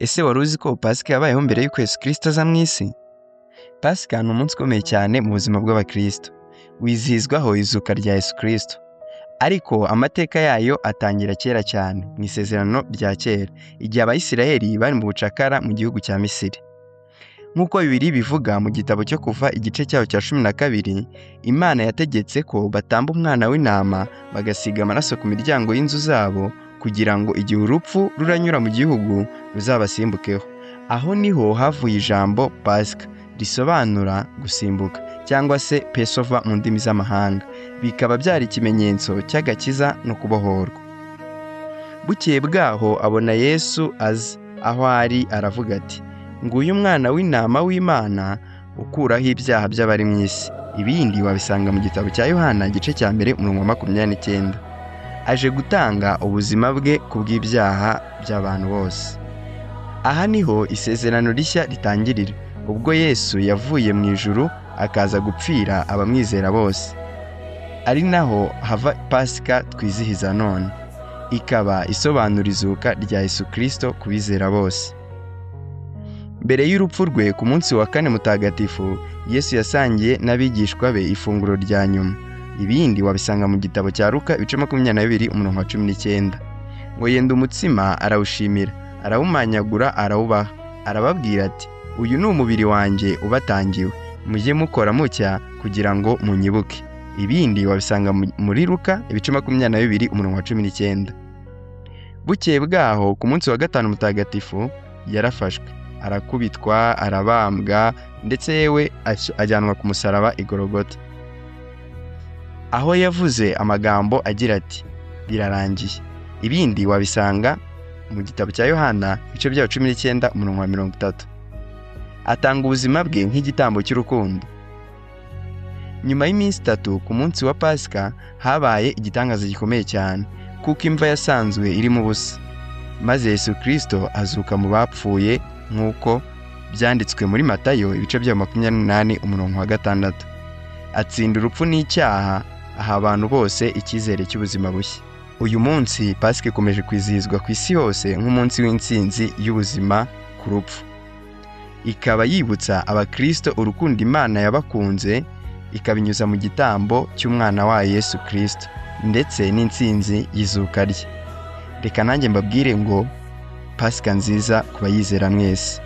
Ese wari uzi ko Pasika yabayeho mbere y'uko Yesu Kristo aza mu isi? Pasika ni umunsi ukomeye cyane mu buzima bw'abakristo. Wizihizwaho izuka rya Yesu Kristo. Ariko amateka yayo atangira kera cyane, mu isezerano rya kera, igihe Abayisiraheli bari mu bucakara mu gihugu cya Misiri. Nk'uko Bibiliya bivuga mu gitabo cyo Kuva igice cyaho cya 12, Imana yategetse ko batamba umwana w'intama bagasiga amaraso ku miryango y'inzu zabo kugira ngo igihe urupfu ruranyura mu gihugu ruzabasimbukeho. Aho niho havuye ijambo Pasika, risobanura gusimbuka cyangwa se Passover mu ndimi z'amahanga. Bikaba byari ikimenyetso cy'agakiza no kubohorwa. Bukeye bwaho abona Yesu aza, aho ari aravuga ati, nguyu umwana w'intama w'Imana ukuraho ibyaha by'abari mu isi. Ibindi wabisanga mu gitabo cya Yohana igice cya 1:29. Aje gutanga ubuzima bwe kubw'ibyaha by'abantu bose. Aha niho isezerano rishya ritangirira, ubwo Yesu yavuye mu ijuru akaza gupfira abamwizera bose. Ari naho hava Pasika twizihiza none, ikaba isobanura izuka rya Yesu Kristo ku bizera bose. Mbere y'urupfu rwe ku munsi wa 4 mutagatifu, Yesu yasangiye n'abigishwa be ifunguro rya nyuma. Ibindi wabisanga mu gitabo cya Luka 22:19. Ngo yenda umutsima arawushimira, arawumanyagura arawubaha, arababwira ati, uyu ni umubiri wanjye ubatangiwe, mujye mukora mutya kugira ngo munyibuke. Ibindi wabisanga muri Luka 22:19. Bukeye bwaho ku munsi wa 5 mutagatifu yarafashwe, arakubitwa, arabambwa, ndetse yewe ajyanwa ku musaraba i Golgota, aho yavuze amagambo agira ati, birarangiye. Ibindi wabisanga mu gitabo cya Yohana ibice bya 19:30. Atanga ubuzima bwe nk'igitambo cy'urukundo. Nyuma y'iminsi 3 ku munsi wa Pasika habaye igitangaza gikomeye cyane, kuko imva yasanzwe irimo ubusa, maze Yesu Kristo azuka mu bapfuye nk'uko byanditswe muri Matayo ibice bya 28:6. Atsinda urupfu n'icyaha, aha abantu bose icyizere cy'ubuzima bushya. Uyu munsi Pasika ikomeje kwizihizwa ku isi hose nk'umunsi w'intsinzi y'ubuzima ku rupfu. Ikaba yibutsa abakristo urukundo Imana yabakunze, ikabinyuza mu gitambo cy'umwana wayo Yesu Kristo, ndetse n'intsinzi y'izuka rye. Reka nanjye mbabwire ngo Pasika nziza ku bayizera mwese.